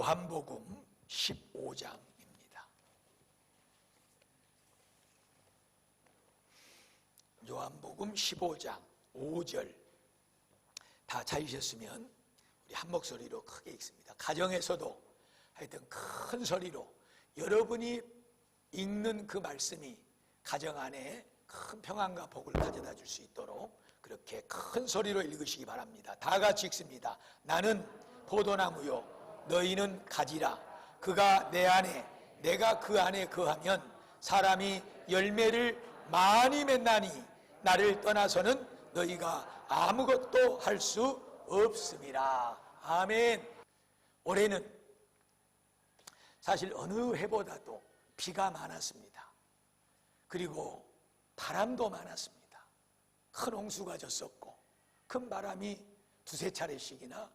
요한복음 15장입니다. 요한복음 15장 5절 다 찾으셨으면 우리 한 목소리로 크게 읽습니다. 가정에서도 하여튼 큰 소리로 여러분이 읽는 그 말씀이 가정 안에 큰 평안과 복을 가져다 줄 수 있도록 그렇게 큰 소리로 읽으시기 바랍니다. 다 같이 읽습니다. 나는 포도나무요 너희는 가지라. 그가 내 안에 내가 그 안에 거하면 사람이 열매를 많이 맺나니 나를 떠나서는 너희가 아무것도 할 수 없음이라. 아멘. 올해는 사실 어느 해보다도 비가 많았습니다. 그리고 바람도 많았습니다. 큰 홍수가 졌었고 큰 바람이 두세 차례씩이나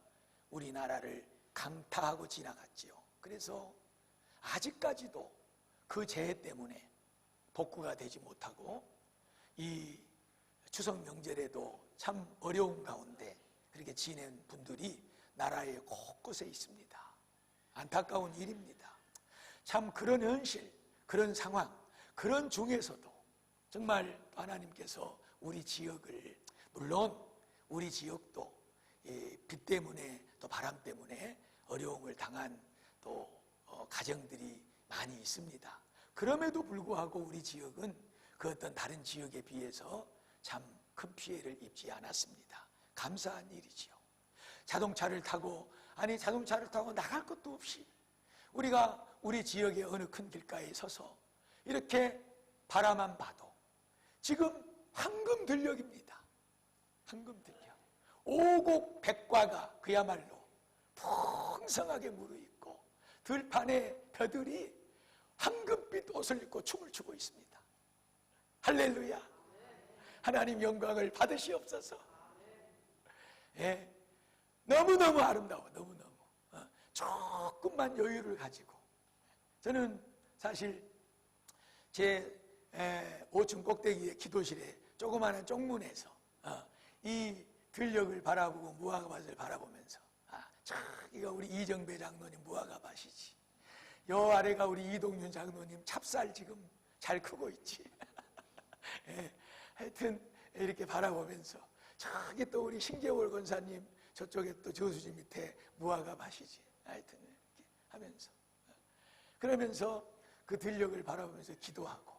우리나라를 강타하고 지나갔지요. 그래서 아직까지도 그 재해 때문에 복구가 되지 못하고 이 추석 명절에도 참 어려운 가운데 그렇게 지낸 분들이 나라의 곳곳에 있습니다. 안타까운 일입니다. 참 그런 현실, 그런 상황, 그런 중에서도 정말 하나님께서 우리 지역을, 물론 우리 지역도 비 때문에 또 바람 때문에 어려움을 당한 또 가정들이 많이 있습니다. 그럼에도 불구하고 우리 지역은 그 어떤 다른 지역에 비해서 참 큰 피해를 입지 않았습니다. 감사한 일이지요. 자동차를 타고 나갈 것도 없이 우리가 우리 지역의 어느 큰 길가에 서서 이렇게 바라만 봐도 지금 황금들녘입니다. 황금들녘. 오곡백과가 그야말로 풍성하게 무르익고 들판에 벼들이 황금빛 옷을 입고 춤을 추고 있습니다. 할렐루야. 하나님 영광을 받으시옵소서. 예, 너무너무 아름다워. 너무너무 조금만 여유를 가지고 저는 사실 제 5층 꼭대기의 기도실에 조그마한 쪽문에서 이 들녘을 바라보고 무화과밭을 바라보면서 저기가 우리 이정배 장로님 무화과밭이지, 요 아래가 우리 이동윤 장로님 찹쌀 지금 잘 크고 있지. 예, 하여튼 이렇게 바라보면서 저기 또 우리 신계월 권사님 저쪽에 또 저수지 밑에 무화과밭이지. 하여튼 이렇게 하면서 그러면서 그 들녘을 바라보면서 기도하고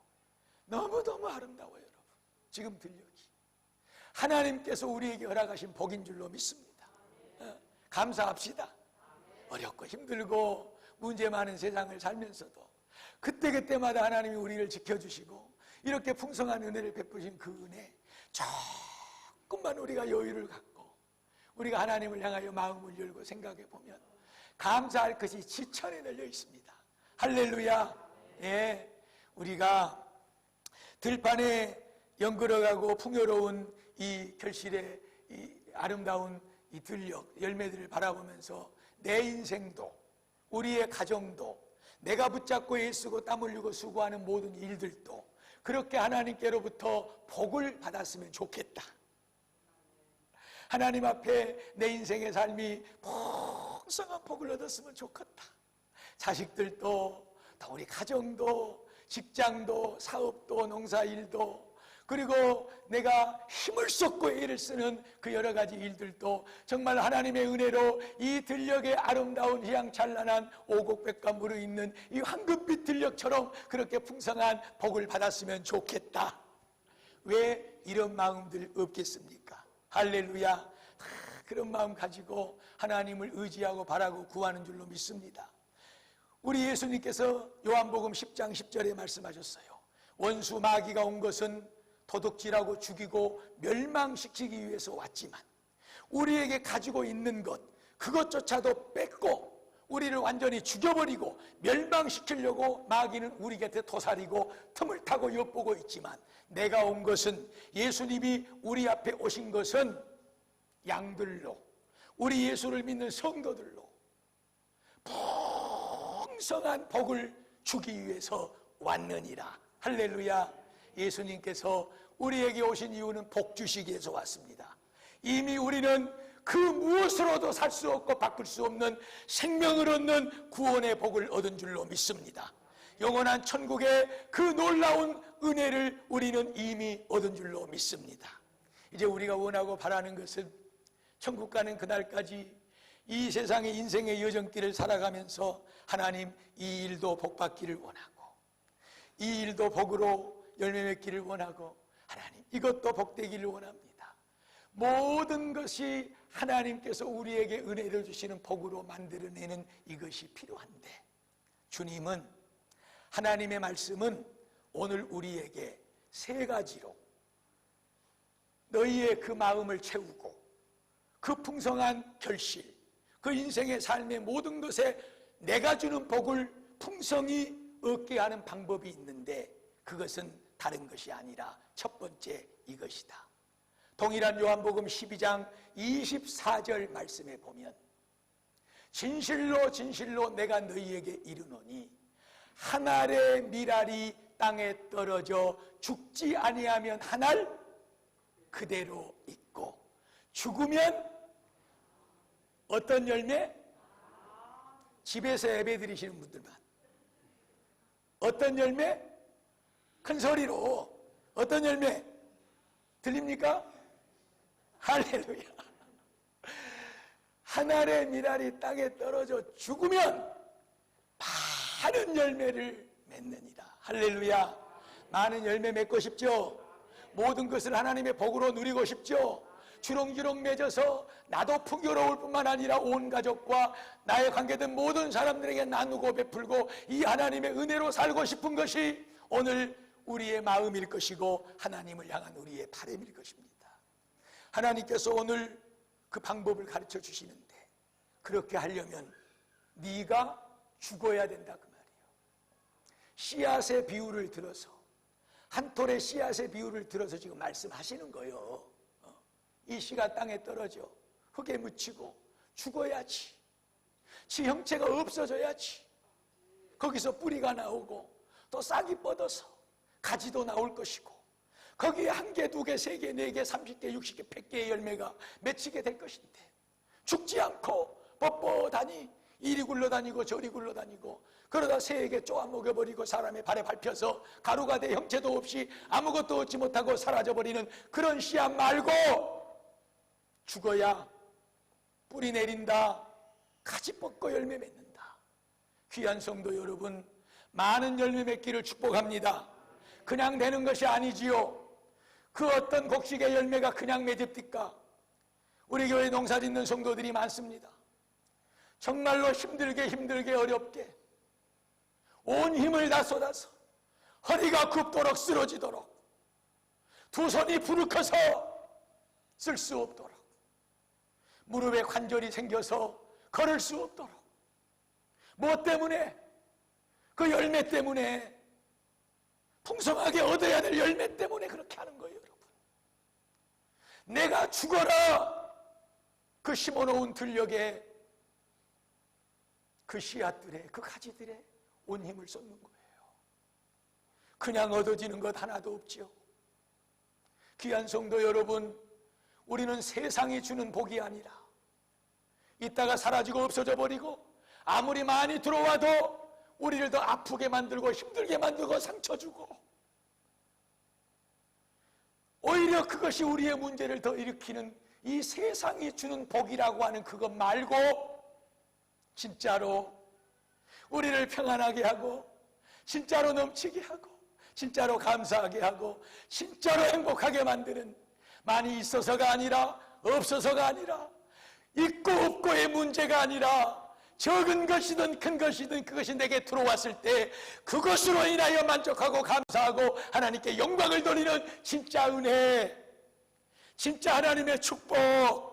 너무너무 아름다워요. 여러분 지금 들녘이 하나님께서 우리에게 허락하신 복인 줄로 믿습니다. 감사합시다. 어렵고 힘들고 문제 많은 세상을 살면서도 그때그때마다 하나님이 우리를 지켜주시고 이렇게 풍성한 은혜를 베푸신 그 은혜, 조금만 우리가 여유를 갖고 우리가 하나님을 향하여 마음을 열고 생각해 보면 감사할 것이 지천에 널려 있습니다. 할렐루야. 예, 우리가 들판에 연걸어가고 풍요로운 이 결실의 이 아름다운 이 들녘 열매들을 바라보면서 내 인생도 우리의 가정도 내가 붙잡고 애쓰고 땀 흘리고 수고하는 모든 일들도 그렇게 하나님께로부터 복을 받았으면 좋겠다. 하나님 앞에 내 인생의 삶이 풍성한 복을 얻었으면 좋겠다. 자식들도 또 우리 가정도 직장도 사업도 농사일도 그리고 내가 힘을 쏟고 애를 쓰는 그 여러 가지 일들도 정말 하나님의 은혜로 이 들녘의 아름다운 희양찬란한 오곡백과 무르익는 이 황금빛 들녘처럼 그렇게 풍성한 복을 받았으면 좋겠다. 왜 이런 마음들 없겠습니까? 할렐루야. 그런 마음 가지고 하나님을 의지하고 바라고 구하는 줄로 믿습니다. 우리 예수님께서 요한복음 10장 10절에 말씀하셨어요. 원수 마귀가 온 것은 도둑질하고 죽이고 멸망시키기 위해서 왔지만 우리에게 가지고 있는 것 그것조차도 뺏고 우리를 완전히 죽여버리고 멸망시키려고 마귀는 우리 곁에 도사리고 틈을 타고 엿보고 있지만 내가 온 것은, 예수님이 우리 앞에 오신 것은 양들로, 우리 예수를 믿는 성도들로 풍성한 복을 주기 위해서 왔느니라. 할렐루야. 예수님께서 우리에게 오신 이유는 복 주시기 위해서 왔습니다. 이미 우리는 그 무엇으로도 살 수 없고 바꿀 수 없는 생명을 얻는 구원의 복을 얻은 줄로 믿습니다. 영원한 천국의 그 놀라운 은혜를 우리는 이미 얻은 줄로 믿습니다. 이제 우리가 원하고 바라는 것은 천국 가는 그날까지 이 세상의 인생의 여정길을 살아가면서 하나님 이 일도 복받기를 원하고 이 일도 복으로 열매 맺기를 원하고 하나님 이것도 복되기를 원합니다. 모든 것이 하나님께서 우리에게 은혜를 주시는 복으로 만들어내는 이것이 필요한데 주님은 하나님의 말씀은 오늘 우리에게 세 가지로 너희의 그 마음을 채우고 그 풍성한 결실 그 인생의 삶의 모든 것에 내가 주는 복을 풍성히 얻게 하는 방법이 있는데 그것은 다른 것이 아니라 첫 번째 이것이다. 동일한 요한복음 12장 24절 말씀에 보면 진실로 진실로 내가 너희에게 이르노니 한 알의 밀알이 땅에 떨어져 죽지 아니하면 한 알 그대로 있고 죽으면 어떤 열매? 집에서 예배 드리시는 분들만 어떤 열매? 큰 소리로 어떤 열매? 들립니까? 할렐루야. 한 알의 밀알이 땅에 떨어져 죽으면 많은 열매를 맺느니라. 할렐루야. 많은 열매 맺고 싶죠? 모든 것을 하나님의 복으로 누리고 싶죠? 주렁주렁 맺어서 나도 풍요로울 뿐만 아니라 온 가족과 나의 관계된 모든 사람들에게 나누고 베풀고 이 하나님의 은혜로 살고 싶은 것이 오늘 우리의 마음일 것이고 하나님을 향한 우리의 바람일 것입니다. 하나님께서 오늘 그 방법을 가르쳐 주시는데 그렇게 하려면 네가 죽어야 된다 그 말이에요. 씨앗의 비유를 들어서 한 톨의 씨앗의 비유를 들어서 지금 말씀하시는 거예요. 이 씨가 땅에 떨어져 흙에 묻히고 죽어야지. 지 형체가 없어져야지. 거기서 뿌리가 나오고 또 싹이 뻗어서 가지도 나올 것이고 거기에 한 개, 두 개, 세 개, 네 개, 30개, 60개, 100개의 열매가 맺히게 될 것인데 죽지 않고 뻣뻣하니 이리 굴러다니고 저리 굴러다니고 그러다 새에게 쪼아 먹여버리고 사람의 발에 밟혀서 가루가 돼 형체도 없이 아무것도 얻지 못하고 사라져버리는 그런 씨앗 말고 죽어야 뿌리 내린다, 가지 뻗고 열매 맺는다. 귀한 성도 여러분, 많은 열매 맺기를 축복합니다. 그냥 되는 것이 아니지요. 그 어떤 곡식의 열매가 그냥 맺읍니까? 우리 교회 농사 짓는 성도들이 많습니다. 정말로 힘들게 어렵게 온 힘을 다 쏟아서 허리가 굽도록 쓰러지도록 두 손이 부르켜서 쓸 수 없도록 무릎에 관절이 생겨서 걸을 수 없도록 뭐 때문에? 그 열매 때문에 풍성하게 얻어야 될 열매 때문에 그렇게 하는 거예요. 여러분 내가 죽어라 그 심어놓은 들녘에 그 씨앗들에 그 가지들에 온 힘을 쏟는 거예요. 그냥 얻어지는 것 하나도 없죠. 귀한 성도 여러분, 우리는 세상이 주는 복이 아니라 이따가 사라지고 없어져 버리고 아무리 많이 들어와도 우리를 더 아프게 만들고 힘들게 만들고 상처 주고 오히려 그것이 우리의 문제를 더 일으키는 이 세상이 주는 복이라고 하는 그것 말고 진짜로 우리를 평안하게 하고 진짜로 넘치게 하고 진짜로 감사하게 하고 진짜로 행복하게 만드는 많이 있어서가 아니라 없어서가 아니라 있고 없고의 문제가 아니라 적은 것이든 큰 것이든 그것이 내게 들어왔을 때 그것으로 인하여 만족하고 감사하고 하나님께 영광을 돌리는 진짜 은혜, 진짜 하나님의 축복,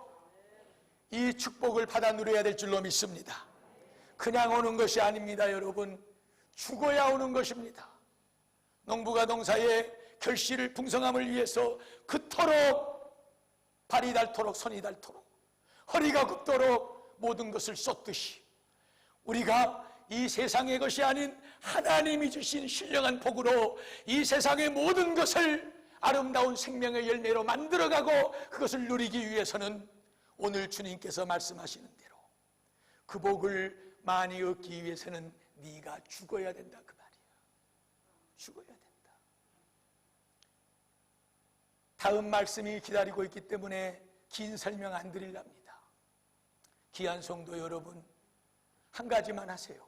이 축복을 받아 누려야 될 줄로 믿습니다. 그냥 오는 것이 아닙니다. 여러분, 죽어야 오는 것입니다. 농부가 농사의 결실을 풍성함을 위해서 그토록 발이 닳도록 손이 닳도록 허리가 굽도록 모든 것을 쏟듯이 우리가 이 세상의 것이 아닌 하나님이 주신 신령한 복으로 이 세상의 모든 것을 아름다운 생명의 열매로 만들어가고 그것을 누리기 위해서는 오늘 주님께서 말씀하시는 대로 그 복을 많이 얻기 위해서는 네가 죽어야 된다 그 말이에요. 죽어야 된다. 다음 말씀이 기다리고 있기 때문에 긴 설명 안 드리랍니다. 귀한 성도 여러분, 한 가지만 하세요.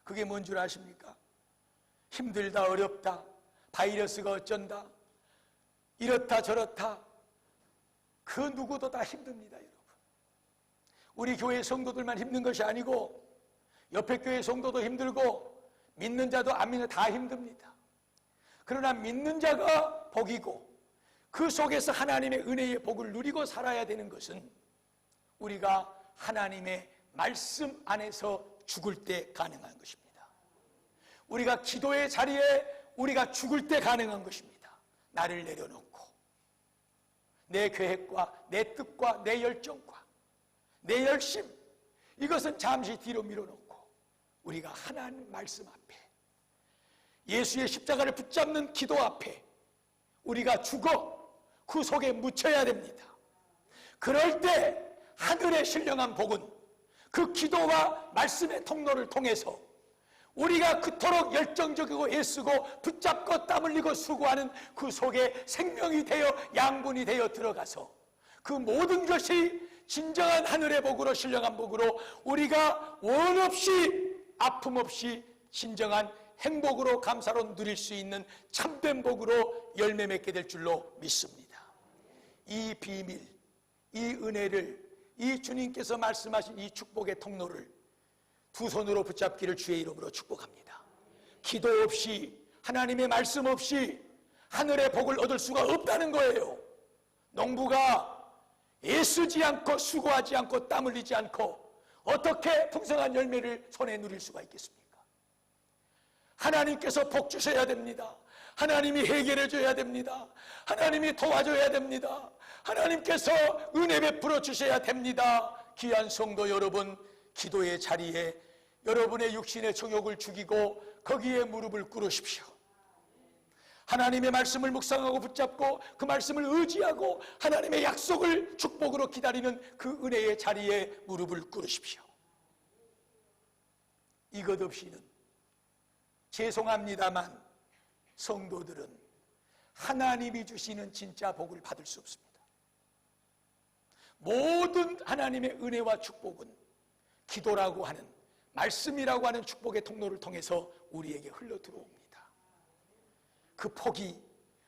그게 뭔 줄 아십니까? 힘들다, 어렵다, 바이러스가 어쩐다, 이렇다 저렇다, 그 누구도 다 힘듭니다, 여러분. 우리 교회 성도들만 힘든 것이 아니고 옆에 교회 성도도 힘들고 믿는 자도 안 믿는 다 힘듭니다. 그러나 믿는 자가 복이고 그 속에서 하나님의 은혜의 복을 누리고 살아야 되는 것은 우리가 하나님의 말씀 안에서 죽을 때 가능한 것입니다. 우리가 기도의 자리에 우리가 죽을 때 가능한 것입니다. 나를 내려놓고 내 계획과 내 뜻과 내 열정과 내 열심, 이것은 잠시 뒤로 밀어놓고 우리가 하나님 말씀 앞에, 예수의 십자가를 붙잡는 기도 앞에 우리가 죽어 그 속에 묻혀야 됩니다. 그럴 때 하늘의 신령한 복은 그 기도와 말씀의 통로를 통해서 우리가 그토록 열정적이고 애쓰고 붙잡고 땀 흘리고 수고하는 그 속에 생명이 되어 양분이 되어 들어가서 그 모든 것이 진정한 하늘의 복으로, 신령한 복으로 우리가 원 없이 아픔 없이 진정한 행복으로 감사로 누릴 수 있는 참된 복으로 열매 맺게 될 줄로 믿습니다. 이 비밀, 이 은혜를, 이 주님께서 말씀하신 이 축복의 통로를 두 손으로 붙잡기를 주의 이름으로 축복합니다. 기도 없이, 하나님의 말씀 없이 하늘의 복을 얻을 수가 없다는 거예요. 농부가 애쓰지 않고 수고하지 않고 땀 흘리지 않고 어떻게 풍성한 열매를 손에 누릴 수가 있겠습니까? 하나님께서 복 주셔야 됩니다. 하나님이 해결해 줘야 됩니다. 하나님이 도와줘야 됩니다. 하나님께서 은혜 베풀어 주셔야 됩니다. 귀한 성도 여러분, 기도의 자리에 여러분의 육신의 정욕을 죽이고 거기에 무릎을 꿇으십시오. 하나님의 말씀을 묵상하고 붙잡고 그 말씀을 의지하고 하나님의 약속을 축복으로 기다리는 그 은혜의 자리에 무릎을 꿇으십시오. 이것 없이는, 죄송합니다만 성도들은 하나님이 주시는 진짜 복을 받을 수 없습니다. 모든 하나님의 은혜와 축복은 기도라고 하는, 말씀이라고 하는 축복의 통로를 통해서 우리에게 흘러 들어옵니다. 그 폭이,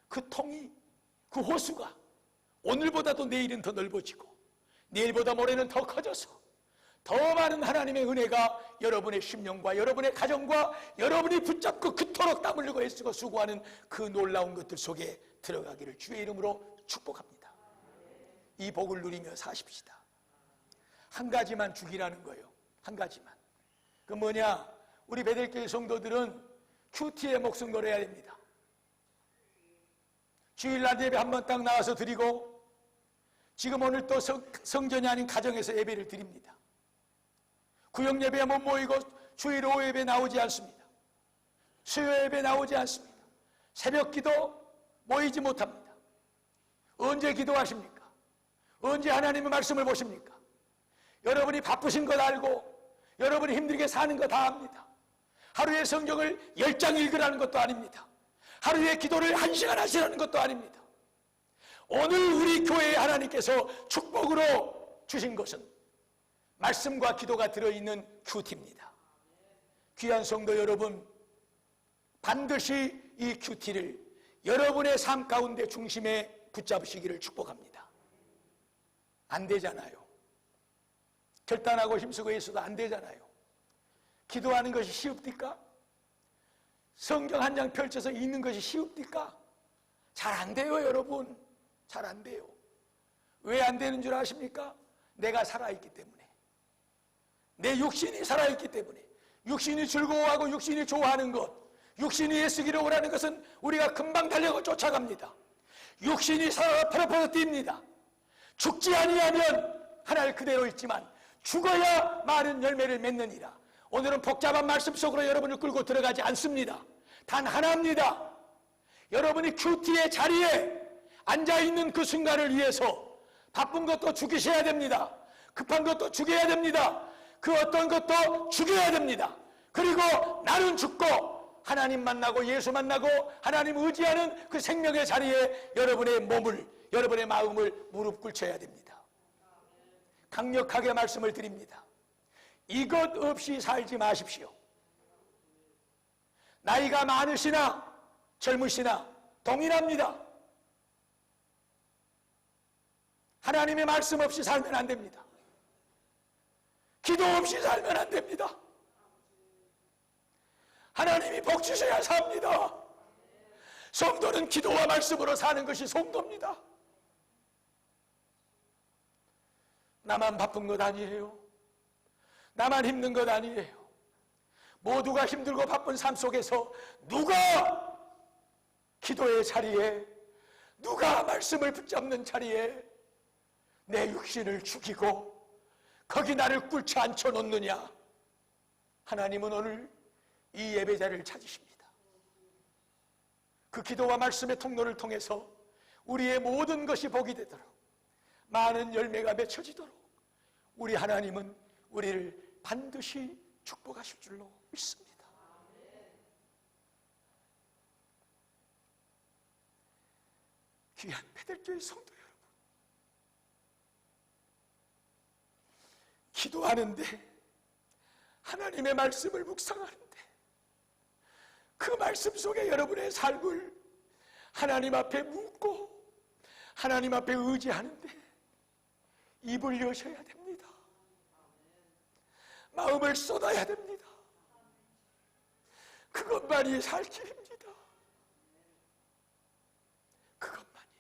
그 통이, 그 호수가 오늘보다도 내일은 더 넓어지고 내일보다 모레는 더 커져서 더 많은 하나님의 은혜가 여러분의 심령과 여러분의 가정과 여러분이 붙잡고 그토록 땀 흘리고 애쓰고 수고하는 그 놀라운 것들 속에 들어가기를 주의 이름으로 축복합니다. 이 복을 누리며 사십시다. 한 가지만 주기라는 거예요. 한 가지만. 그 뭐냐? 우리 베델교회 성도들은 큐티에 목숨 걸어야 됩니다. 주일날 예배 한번 딱 나와서 드리고, 지금 오늘 또 성전이 아닌 가정에서 예배를 드립니다. 구역 예배에 못 모이고 주일 오후 예배 나오지 않습니다. 수요 예배 나오지 않습니다. 새벽 기도 모이지 못합니다. 언제 기도하십니까? 언제 하나님의 말씀을 보십니까? 여러분이 바쁘신 것 알고 여러분이 힘들게 사는 거 다 압니다. 하루에 성경을 10장 읽으라는 것도 아닙니다. 하루에 기도를 1시간 하시라는 것도 아닙니다. 오늘 우리 교회에 하나님께서 축복으로 주신 것은 말씀과 기도가 들어있는 큐티입니다. 귀한 성도 여러분, 반드시 이 큐티를 여러분의 삶 가운데 중심에 붙잡으시기를 축복합니다. 안 되잖아요. 결단하고 힘쓰고 있어도 안 되잖아요. 기도하는 것이 쉬웁니까? 성경 한 장 펼쳐서 읽는 것이 쉬웁니까? 잘 안 돼요, 여러분. 잘 안 돼요. 왜 안 되는 줄 아십니까? 내가 살아있기 때문에. 내 육신이 살아있기 때문에. 육신이 즐거워하고 육신이 좋아하는 것, 육신이 애쓰기를 원하는 것은 우리가 금방 달려고 쫓아갑니다. 육신이 살아 퍼러퍼러 뜁니다. 죽지 아니하면 하늘 그대로 있지만 죽어야 많은 열매를 맺느니라. 오늘은 복잡한 말씀 속으로 여러분을 끌고 들어가지 않습니다. 단 하나입니다. 여러분이 큐티의 자리에 앉아있는 그 순간을 위해서 바쁜 것도 죽이셔야 됩니다. 급한 것도 죽여야 됩니다. 그 어떤 것도 죽여야 됩니다. 그리고 나는 죽고 하나님 만나고 예수 만나고 하나님 의지하는 그 생명의 자리에 여러분의 몸을, 여러분의 마음을 무릎 꿇쳐야 됩니다. 강력하게 말씀을 드립니다. 이것 없이 살지 마십시오. 나이가 많으시나 젊으시나 동일합니다. 하나님의 말씀 없이 살면 안 됩니다. 기도 없이 살면 안 됩니다. 하나님이 복 주셔야 삽니다. 성도는 기도와 말씀으로 사는 것이 성도입니다. 나만 바쁜 것 아니에요. 나만 힘든 것 아니에요. 모두가 힘들고 바쁜 삶 속에서 누가 기도의 자리에, 누가 말씀을 붙잡는 자리에 내 육신을 죽이고 거기 나를 꿇쳐 앉혀놓느냐. 하나님은 오늘 이 예배자를 찾으십니다. 그 기도와 말씀의 통로를 통해서 우리의 모든 것이 복이 되도록, 많은 열매가 맺혀지도록 우리 하나님은 우리를 반드시 축복하실 줄로 믿습니다. 귀한 베들교회 성도 여러분, 기도하는데, 하나님의 말씀을 묵상하는데, 그 말씀 속에 여러분의 삶을 하나님 앞에 묻고 하나님 앞에 의지하는데 입을 여셔야 됩니다. 마음을 쏟아야 됩니다. 그것만이 살 길입니다. 그것만이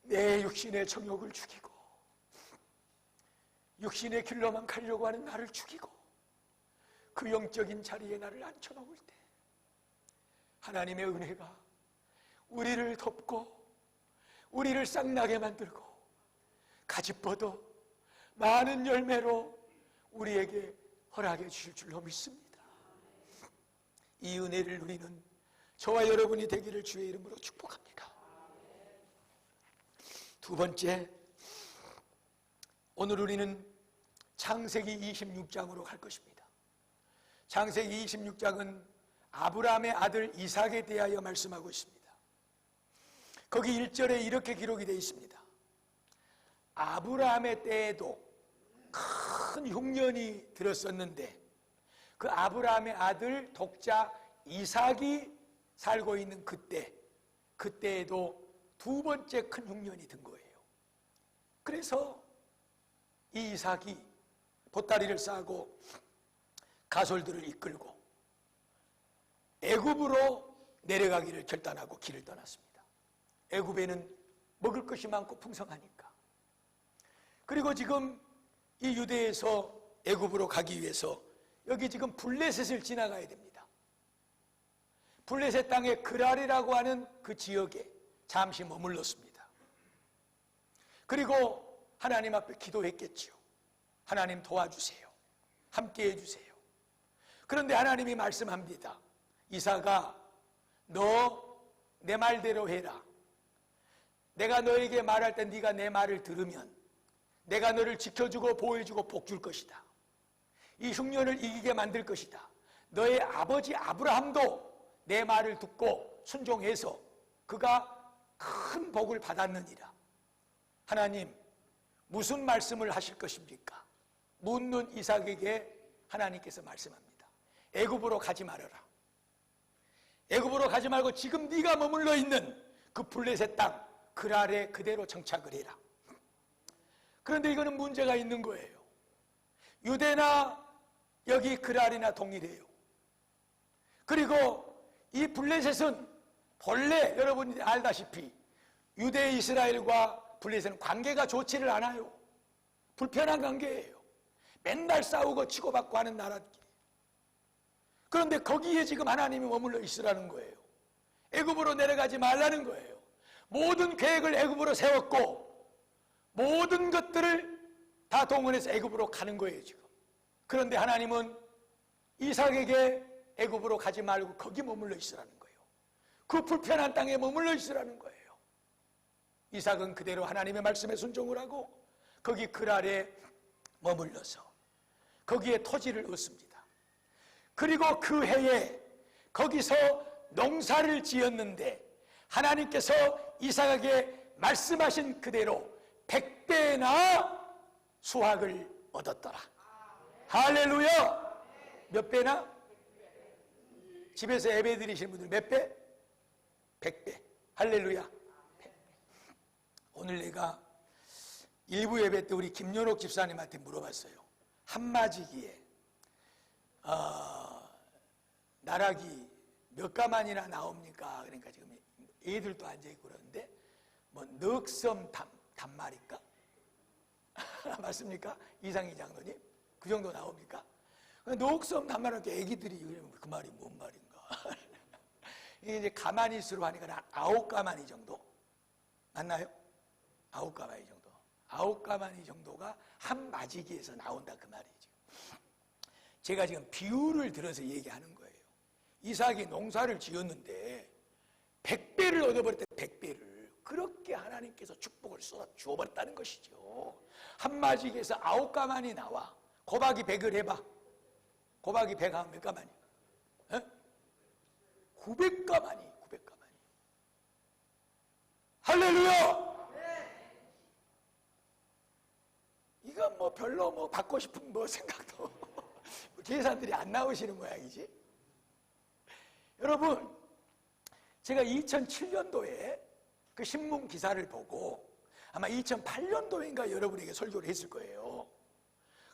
내 육신의 정욕을 죽이고 육신의 길로만 가려고 하는 나를 죽이고 그 영적인 자리에 나를 앉혀놓을 때 하나님의 은혜가 우리를 덮고 우리를 쌍나게 만들고 가지뻗어 많은 열매로 우리에게 허락해 주실 줄로 믿습니다. 이 은혜를 누리는 저와 여러분이 되기를 주의 이름으로 축복합니다. 두 번째, 오늘 우리는 창세기 26장으로 갈 것입니다. 창세기 26장은 아브라함의 아들 이삭에 대하여 말씀하고 있습니다. 거기 1절에 이렇게 기록이 되어 있습니다. 아브라함의 때에도 큰 흉년이 들었었는데 그 아브라함의 아들 독자 이삭이 살고 있는 그때에도 두 번째 큰 흉년이 든 거예요. 그래서 이 이삭이 보따리를 싸고 가솔들을 이끌고 애굽으로 내려가기를 결단하고 길을 떠났습니다. 애굽에는 먹을 것이 많고 풍성하니까. 그리고 지금 이 유대에서 애굽으로 가기 위해서 여기 지금 블레셋을 지나가야 됩니다. 블레셋 땅의 그랄이라고 하는 그 지역에 잠시 머물렀습니다. 그리고 하나님 앞에 기도했겠지요. 하나님 도와주세요. 함께 해주세요. 그런데 하나님이 말씀합니다. 이삭아, 너 내 말대로 해라. 내가 너에게 말할 때 네가 내 말을 들으면 내가 너를 지켜주고 보호해주고 복 줄 것이다. 이 흉년을 이기게 만들 것이다. 너의 아버지 아브라함도 내 말을 듣고 순종해서 그가 큰 복을 받았느니라. 하나님, 무슨 말씀을 하실 것입니까? 묻는 이삭에게 하나님께서 말씀합니다. 애굽으로 가지 말아라. 애굽으로 가지 말고 지금 네가 머물러 있는 그 블레셋 땅 그랄에 그대로 정착을 해라. 그런데 이거는 문제가 있는 거예요. 유대나 여기 그랄이나 동일해요. 그리고 이 블레셋은 본래 여러분이 알다시피 유대 이스라엘과 블레셋은 관계가 좋지를 않아요. 불편한 관계예요. 맨날 싸우고 치고받고 하는 나라끼리. 그런데 거기에 지금 하나님이 머물러 있으라는 거예요. 애굽으로 내려가지 말라는 거예요. 모든 계획을 애굽으로 세웠고 모든 것들을 다 동원해서 애굽으로 가는 거예요 지금. 그런데 하나님은 이삭에게 애굽으로 가지 말고 거기 머물러 있으라는 거예요. 그 불편한 땅에 머물러 있으라는 거예요. 이삭은 그대로 하나님의 말씀에 순종을 하고 거기 글 아래 머물러서 거기에 토지를 얻습니다. 그리고 그 해에 거기서 농사를 지었는데 하나님께서 이삭에게 말씀하신 그대로 100배나 수확을 얻었더라. 할렐루야! 몇 배나? 집에서 예배 드리시는 분들 몇 배? 100배. 할렐루야. 100배. 오늘 내가 일부 예배 때 우리 김연옥 집사님한테 물어봤어요. 한마지기에 나락이 몇 가만이나 나옵니까? 그러니까 지금 애들도 앉아있고 그러는데 뭐 넉섬 단말일까? 맞습니까? 이상희 장로님? 그 정도 나옵니까? 넉섬 단말한테 애기들이 그 말이 뭔 말인가? 이게 이제 가만히수로 하니까 9가마니 정도? 맞나요? 9가마니 정도. 9가마니 정도가 한 마지기에서 나온다 그 말이죠. 제가 지금 비유를 들어서 얘기하는 거예요. 이삭이 농사를 지었는데 100배를 얻어버렸대. 100배를. 그렇게 하나님께서 축복을 쏟아 주어버렸다는 것이죠. 한 마지기에서 9가마니 나와. 곱하기 100을 해봐. 곱하기 100 하면 몇 가마니? 900가마니. 900가마니. 할렐루야! 이건 뭐 별로 뭐 받고 싶은 뭐 생각도 계산들이 안 나오시는 모양이지. 여러분, 제가 2007년도에 그 신문 기사를 보고 아마 2008년도인가 여러분에게 설교를 했을 거예요.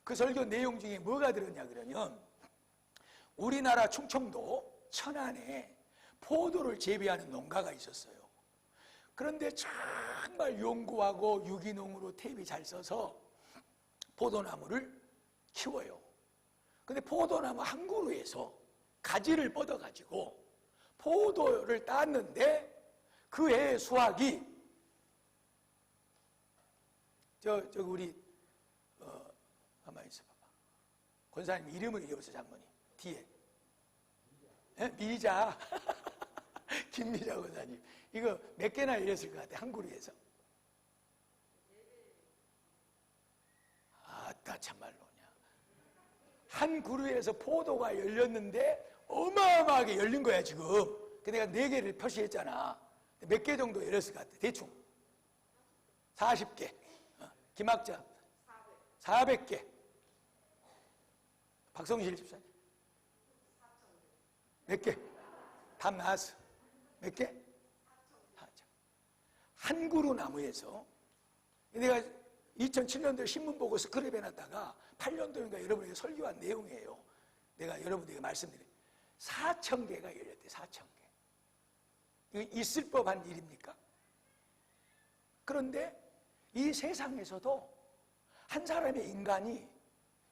그 설교 내용 중에 뭐가 들었냐 그러면 우리나라 충청도 천안에 포도를 재배하는 농가가 있었어요. 그런데 정말 연구하고 유기농으로 탭이 잘 써서 포도나무를 키워요. 근데 포도나무 한 그루에서 가지를 뻗어가지고 포도를 땄는데 그 해의 수확이 우리 가만히 있어봐봐. 권사님 이름을 읽어보세요. 장모님 뒤에 미자 김미자 권사님 이거 몇 개나 열렸을 것 같아. 한 그루에서. 아따 참말로냐. 한 그루에서 포도가 열렸는데 어마어마하게 열린 거야 지금. 내가 4개를 표시했잖아. 몇 개 정도 열렸을 것 같아. 대충 40개. 김학자 400개. 박성실 집사님 몇 개? 답 나왔어. 몇 개? 한 그루 나무에서 내가 2007년도에 신문 보고 스크랩 해놨다가 8년도인가 여러분에게 설교한 내용이에요. 내가 여러분에게 말씀드린 4,000개가 열렸대. 4,000개. 이거 있을 법한 일입니까? 그런데 이 세상에서도 한 사람의 인간이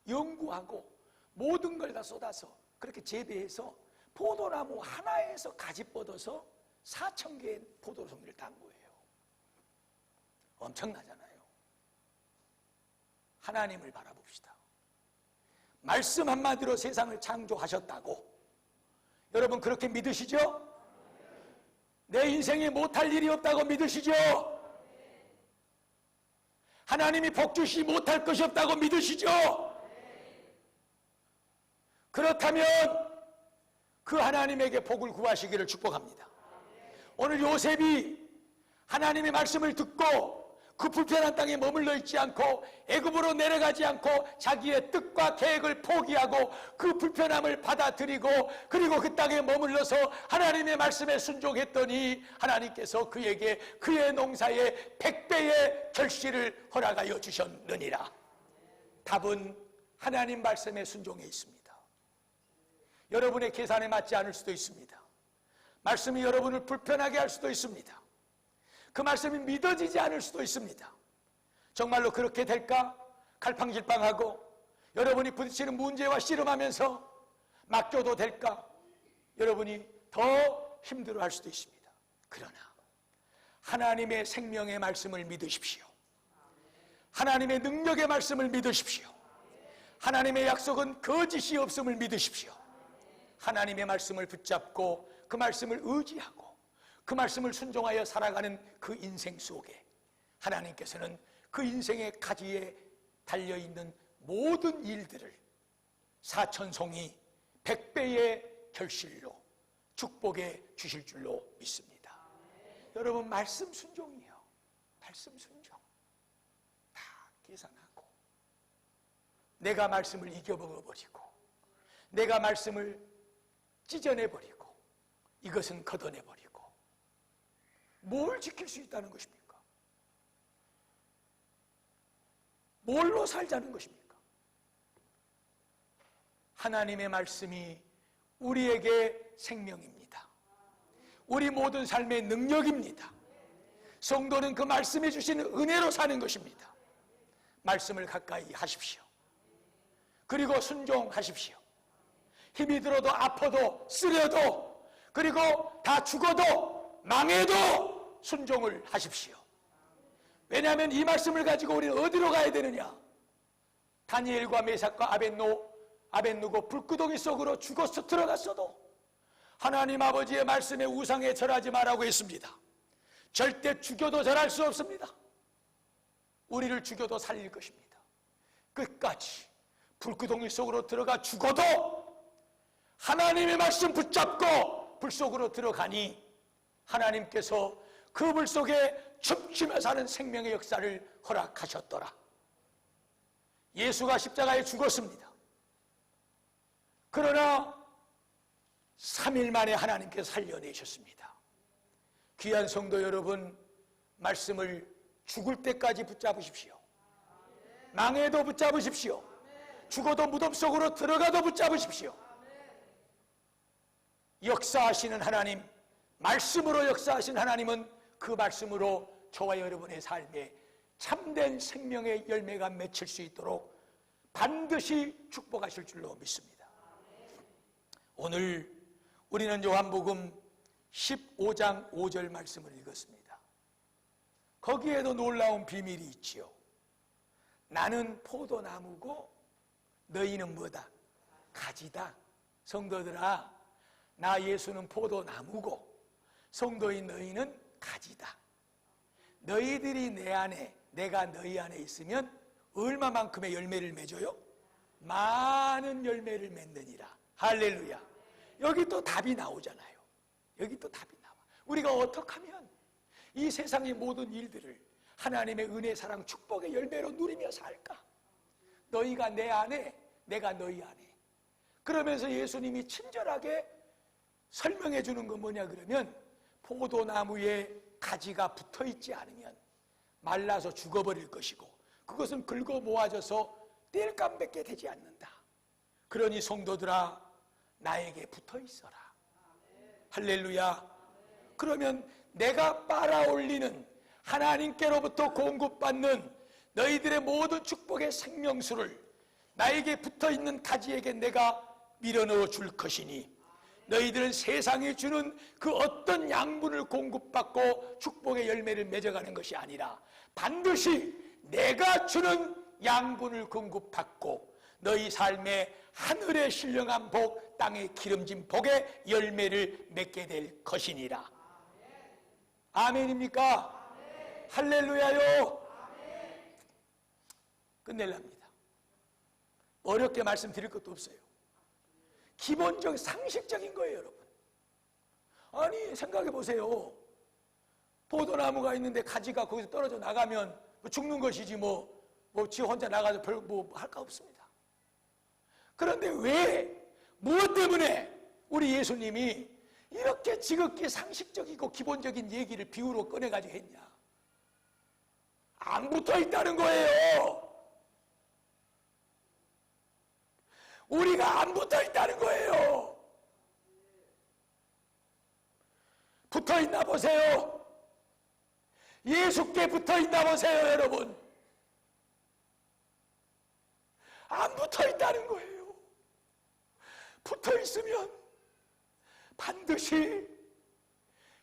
연구하고 모든 걸 다 쏟아서 그렇게 재배해서 포도나무 하나에서 가지 뻗어서 4,000개의 포도송이를 딴 거예요. 엄청나잖아요. 하나님을 바라봅시다. 말씀 한마디로 세상을 창조하셨다고 여러분 그렇게 믿으시죠? 내 인생에 못할 일이 없다고 믿으시죠? 하나님이 복 주시 못할 것이 없다고 믿으시죠? 그렇다면 그 하나님에게 복을 구하시기를 축복합니다. 오늘 요셉이 하나님의 말씀을 듣고 그 불편한 땅에 머물러 있지 않고 애굽으로 내려가지 않고 자기의 뜻과 계획을 포기하고 그 불편함을 받아들이고 그리고 그 땅에 머물러서 하나님의 말씀에 순종했더니 하나님께서 그에게 그의 농사에 100배의 결실을 허락하여 주셨느니라. 답은 하나님 말씀에 순종해 있습니다. 여러분의 계산에 맞지 않을 수도 있습니다. 말씀이 여러분을 불편하게 할 수도 있습니다. 그 말씀이 믿어지지 않을 수도 있습니다. 정말로 그렇게 될까? 갈팡질팡하고 여러분이 부딪히는 문제와 씨름하면서 맡겨도 될까? 여러분이 더 힘들어할 수도 있습니다. 그러나 하나님의 생명의 말씀을 믿으십시오. 하나님의 능력의 말씀을 믿으십시오. 하나님의 약속은 거짓이 없음을 믿으십시오. 하나님의 말씀을 붙잡고 그 말씀을 의지하고 그 말씀을 순종하여 살아가는 그 인생 속에 하나님께서는 그 인생의 가지에 달려있는 모든 일들을 사천송이 100배의 결실로 축복해 주실 줄로 믿습니다. 여러분, 말씀 순종이요. 말씀 순종. 다 계산하고 내가 말씀을 이겨먹어버리고 내가 말씀을 찢어내버리고 이것은 걷어내버리고 뭘 지킬 수 있다는 것입니까? 뭘로 살자는 것입니까? 하나님의 말씀이 우리에게 생명입니다. 우리 모든 삶의 능력입니다. 성도는 그 말씀해 주시는 은혜로 사는 것입니다. 말씀을 가까이 하십시오. 그리고 순종하십시오. 힘이 들어도 아파도 쓰려도 그리고 다 죽어도 망해도 순종을 하십시오. 왜냐하면 이 말씀을 가지고 우리는 어디로 가야 되느냐? 다니엘과 메삭과 아벳누고 불구덩이 속으로 죽어서 들어갔어도 하나님 아버지의 말씀에 우상에 절하지 말라고 했습니다. 절대 죽여도 절할 수 없습니다. 우리를 죽여도 살릴 것입니다. 끝까지 불구덩이 속으로 들어가 죽어도 하나님의 말씀 붙잡고 불 속으로 들어가니 하나님께서 그 불 속에 춤추며 사는 생명의 역사를 허락하셨더라. 예수가 십자가에 죽었습니다. 그러나 3일 만에 하나님께서 살려내셨습니다. 귀한 성도 여러분, 말씀을 죽을 때까지 붙잡으십시오. 망해도 붙잡으십시오. 죽어도 무덤 속으로 들어가도 붙잡으십시오. 역사하시는 하나님, 말씀으로 역사하신 하나님은 그 말씀으로 저와 여러분의 삶에 참된 생명의 열매가 맺힐 수 있도록 반드시 축복하실 줄로 믿습니다. 오늘 우리는 요한복음 15장 5절 말씀을 읽었습니다. 거기에도 놀라운 비밀이 있지요. 나는 포도나무고 너희는 뭐다? 가지다. 성도들아, 나 예수는 포도나무고 성도인 너희는 가지다. 너희들이 내 안에, 내가 너희 안에 있으면 얼마만큼의 열매를 맺어요? 많은 열매를 맺느니라. 할렐루야. 여기 또 답이 나오잖아요. 여기 또 답이 나와. 우리가 어떻게 하면 이 세상의 모든 일들을 하나님의 은혜, 사랑, 축복의 열매로 누리며 살까? 너희가 내 안에, 내가 너희 안에. 그러면서 예수님이 친절하게 설명해 주는 건 뭐냐 그러면 포도나무에 가지가 붙어있지 않으면 말라서 죽어버릴 것이고 그것은 긁어 모아져서 땔감밖에 되지 않는다. 그러니 성도들아, 나에게 붙어있어라. 할렐루야. 그러면 내가 빨아올리는 하나님께로부터 공급받는 너희들의 모든 축복의 생명수를 나에게 붙어있는 가지에게 내가 밀어넣어 줄 것이니 너희들은 세상이 주는 그 어떤 양분을 공급받고 축복의 열매를 맺어가는 것이 아니라 반드시 내가 주는 양분을 공급받고 너희 삶에 하늘의 신령한 복, 땅의 기름진 복의 열매를 맺게 될 것이니라. 아멘입니까? 아멘. 할렐루야요. 아멘. 끝낼랍니다. 어렵게 말씀드릴 것도 없어요. 기본적 상식적인 거예요, 여러분. 아니, 생각해 보세요. 포도나무가 있는데 가지가 거기서 떨어져 나가면 뭐 죽는 것이지 지 혼자 나가서 별 할 거 없습니다. 그런데 왜, 무엇 때문에 우리 예수님이 이렇게 지극히 상식적이고 기본적인 얘기를 비유로 꺼내가지고 했냐? 안 붙어 있다는 거예요. 우리가 안 붙어 있다는 거예요. 붙어 있나 보세요. 예수께 붙어 있나 보세요, 여러분. 안 붙어 있다는 거예요. 붙어 있으면 반드시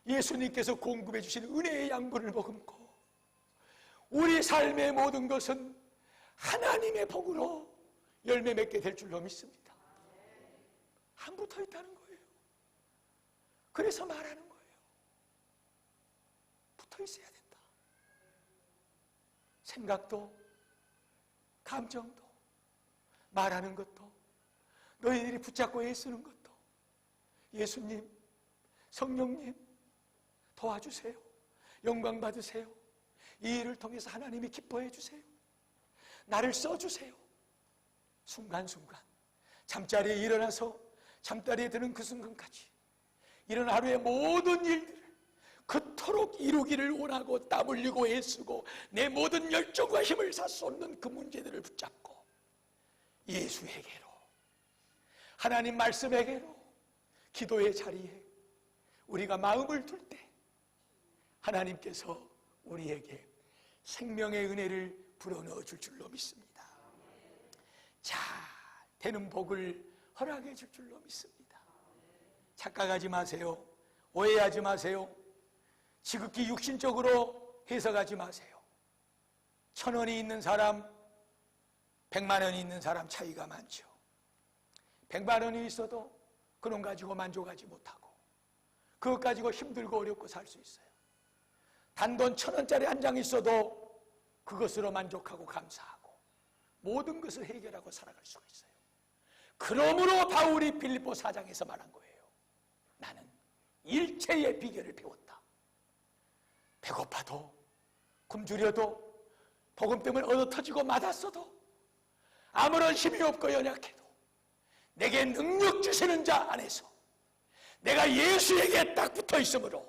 예수님께서 공급해 주신 은혜의 양분을 머금고 우리 삶의 모든 것은 하나님의 복으로 열매 맺게 될 줄로 믿습니다. 안 붙어 있다는 거예요. 그래서 말하는 거예요. 붙어 있어야 된다. 생각도, 감정도, 말하는 것도, 너희들이 붙잡고 애쓰는 것도 예수님, 성령님 도와주세요. 영광 받으세요. 이 일을 통해서 하나님이 기뻐해 주세요. 나를 써주세요. 순간순간 잠자리에 일어나서 잠자리에 드는 그 순간까지 이런 하루의 모든 일들을 그토록 이루기를 원하고 땀 흘리고 애쓰고 내 모든 열정과 힘을 다 쏟는 그 문제들을 붙잡고 예수에게로, 하나님 말씀에게로, 기도의 자리에 우리가 마음을 둘 때 하나님께서 우리에게 생명의 은혜를 불어넣어 줄 줄로 믿습니다. 잘 되는 복을 허락해 줄 줄로 믿습니다. 착각하지 마세요. 오해하지 마세요. 지극히 육신적으로 해석하지 마세요. 1,000원이 있는 사람, 100만 원이 있는 사람 차이가 많죠. 100만 원이 있어도 그놈 가지고 만족하지 못하고 그것 가지고 힘들고 어렵고 살 수 있어요. 단돈 1,000원짜리 한 장 있어도 그것으로 만족하고 감사하고 모든 것을 해결하고 살아갈 수가 있어요. 그러므로 바울이 빌립보 4장에서 말한 거예요. 나는 일체의 비결을 배웠다. 배고파도 굶주려도 복음 때문에 얻어터지고 맞았어도 아무런 힘이 없고 연약해도 내게 능력 주시는 자 안에서 내가 예수에게 딱 붙어 있으므로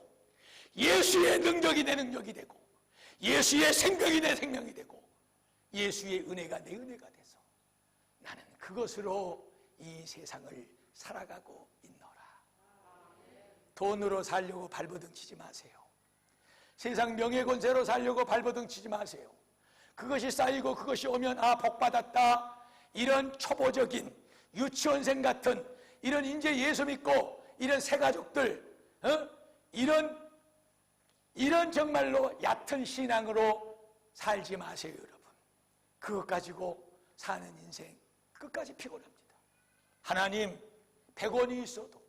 예수의 능력이 내 능력이 되고 예수의 생명이 내 생명이 되고 예수의 은혜가 내 은혜가 돼서 나는 그것으로 이 세상을 살아가고 있노라. 돈으로 살려고 발버둥 치지 마세요. 세상 명예권세로 살려고 발버둥 치지 마세요. 그것이 쌓이고 그것이 오면 아 복받았다, 이런 초보적인 유치원생 같은 이런 이제 예수 믿고 이런 새가족들 이런 정말로 얕은 신앙으로 살지 마세요. 여러분, 그것 가지고 사는 인생 끝까지 피곤합니다. 하나님 100원이 있어도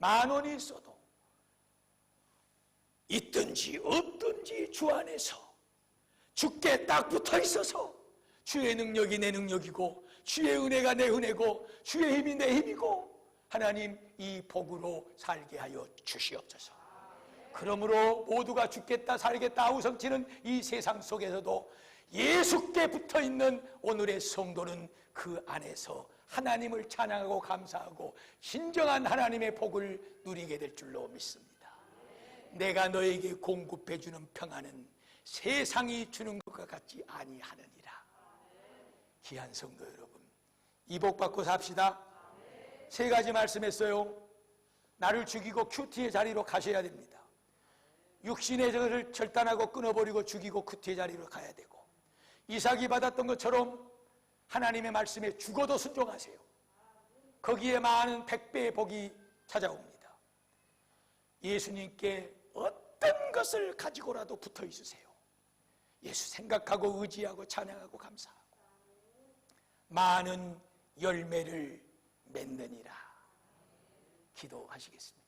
10,000원이 있어도 있든지 없든지 주 안에서 주께 딱 붙어 있어서 주의 능력이 내 능력이고 주의 은혜가 내 은혜고 주의 힘이 내 힘이고 하나님 이 복으로 살게 하여 주시옵소서. 그러므로 모두가 죽겠다 살겠다 우성치는 이 세상 속에서도 예수께 붙어있는 오늘의 성도는 그 안에서 하나님을 찬양하고 감사하고 진정한 하나님의 복을 누리게 될 줄로 믿습니다. 내가 너에게 공급해주는 평안은 세상이 주는 것과 같지 아니하느니라. 귀한 성도 여러분, 이 복 받고 삽시다. 3가지 말씀했어요. 나를 죽이고 큐티의 자리로 가셔야 됩니다. 육신의 것을 절단하고 끊어버리고 죽이고 큐티의 자리로 가야 되고, 이삭이 받았던 것처럼 하나님의 말씀에 죽어도 순종하세요. 거기에 많은 100배의 복이 찾아옵니다. 예수님께 어떤 것을 가지고라도 붙어 있으세요. 예수 생각하고 의지하고 찬양하고 감사하고 많은 열매를 맺느니라. 기도하시겠습니다.